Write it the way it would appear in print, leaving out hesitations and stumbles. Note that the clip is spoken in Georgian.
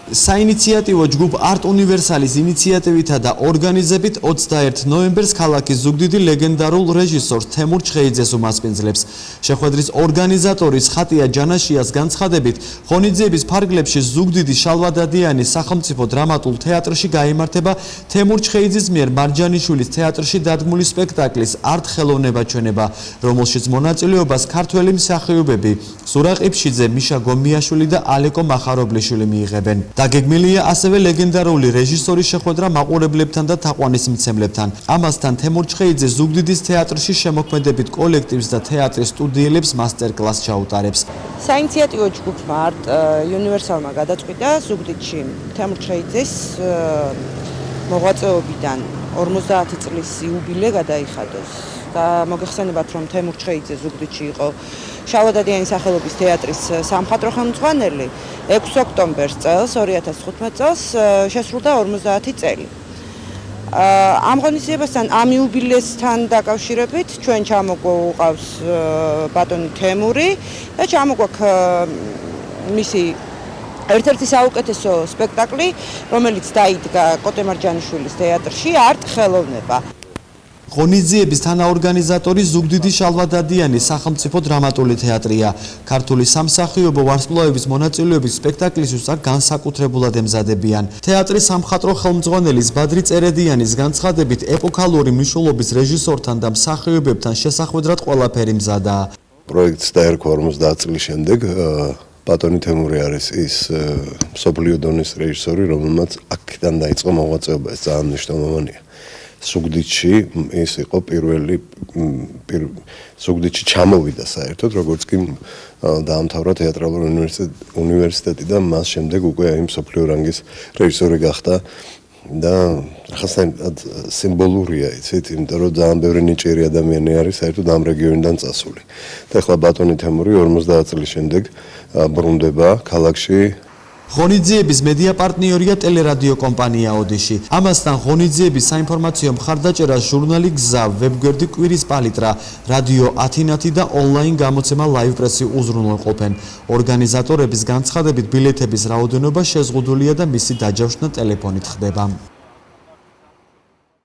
საინიციატივო ჯგუფ Art Universalis ინიციატივითა და ორგანიზებით 21 ნოემბერს ქალაქის ზუგდიდი ლეგენდარულ რეჟისორ თემურ ჩხეიძეს უმასპინძლებს. შეხვედრის ორგანიზატორის ხატია ჯანაშიას განცხადებით, ღონისძიების ფარგლებში ზუგდიდის შალვადადიანის სახელმწიფო დრამატულ თეატრში გაიმართება თემურ ჩხეიძის მიერ მარჯანიშვილის თეატრში დადგმული სპექტაკლის არტ ხელოვნება ჩვენება, რომელშიც მონაწილეობას ქართველი მსახიობები ზურა ყიფშიძე, მიშა გომიაშვილი და ალეკო მახარობლიშვილი მიიღებენ. დაგეგმილია ასევე ლეგენდარული რეჟისორის შეხვედრა მაყურებლებთან და თაყვანისმცემლებთან. ამასთან თემურ ჩხეიძე ზუგდიდის თეატრში შემოქმედებით კოლექტივს და თეატრის სტუდიელებს მასტერ-კლასს ჩაუტარებს. საინიციატივო ჯგუფმა Art Universalმა გადაწყვიტა ზუგდიდში თემურ ჩხეიძეს მოღვაწეობიდან 50 წლის იუბილე გადაიხადოს. და მოგეხსენებათ, რომ თემურ ჩხეიძე ზუგდიდში იყო შალვადადიანის სახელობის თეატრის სამხატვრო ხელმძღვანელი. 6 ოქტომბერს წელს 2015 წელს შესრულდა 50 წელი. ამ ღონისძიებასთან, ამ იუბილესთან დაკავშირებით ჩვენ ჩამოგვყავს ბატონი თემური და ჩამოგვაქვს მისი ერთ-ერთი საუკეთესო სპექტაკლი, რომელიც დაიდგა კოტე მარჯანიშვილის თეატრში არტ ხელოვნება. ღონისძიების თანაორგანიზატორი ზუგდიდის შალვადადიანის სახელმწიფო დრამატული თეატრია. ქართული სამსახიობო ვარსკვლავების მონაწილეობის სპექტაკლისთვის აქ განსაკუთრებულად ემზადებიან. თეატრის სამხატვრო ხელმძღვანელის ბადრი წერედიანის განცხადებით, ეპოქალური მნიშვნელობის რეჟისორთან და მსახიობებთან შესახვედრად ყველაფერი მზადაა. პროექტს დაერქვა 50 წლის შემდეგ. ბატონი თემური არის ის მსოფლიო დონის რეჟისორი, რომელმაც აქედან დაიწყო მოღვაწეობა, ეს ძალიან მნიშვნელოვანია. ზუგდიდში ის იყო პირველი ზუგდიდში ჩამოვიდა საერთოდ, როგორც კი დაამთავრა თეატრალური უნივერსიტეტი და მას შემდეგ უკვე აი მსოფლიო რანგის რეჟისორი გახდა და ხასთან სიმბოლურია, იცით, იმიტომ რომ ძალიან ბევრი ნიჭიერი ადამიანი არის საერთოდ ამ რეგიონიდან წასული. და ახლა ბატონი თემური 50 წლის შემდეგ ბრუნდება ქალაქში. ღონისძიების მედია პარტნიორია ტელერადიო კომპანია ოდიში. ამასთან ღონისძიების საინფორმაციო მხარდაჭერა ჟურნალი გზა, ვებგვერდი კვირის პალიტრა, რადიო ათინათი და ონლაინ გამოცემა ლაივ პრესი უზრუნველყოფენ. ორგანიზატორების განცხადებით, ბილეთების რაოდენობა შეზღუდულია და მისი დაჯავშნა ტელეფონით ხდება.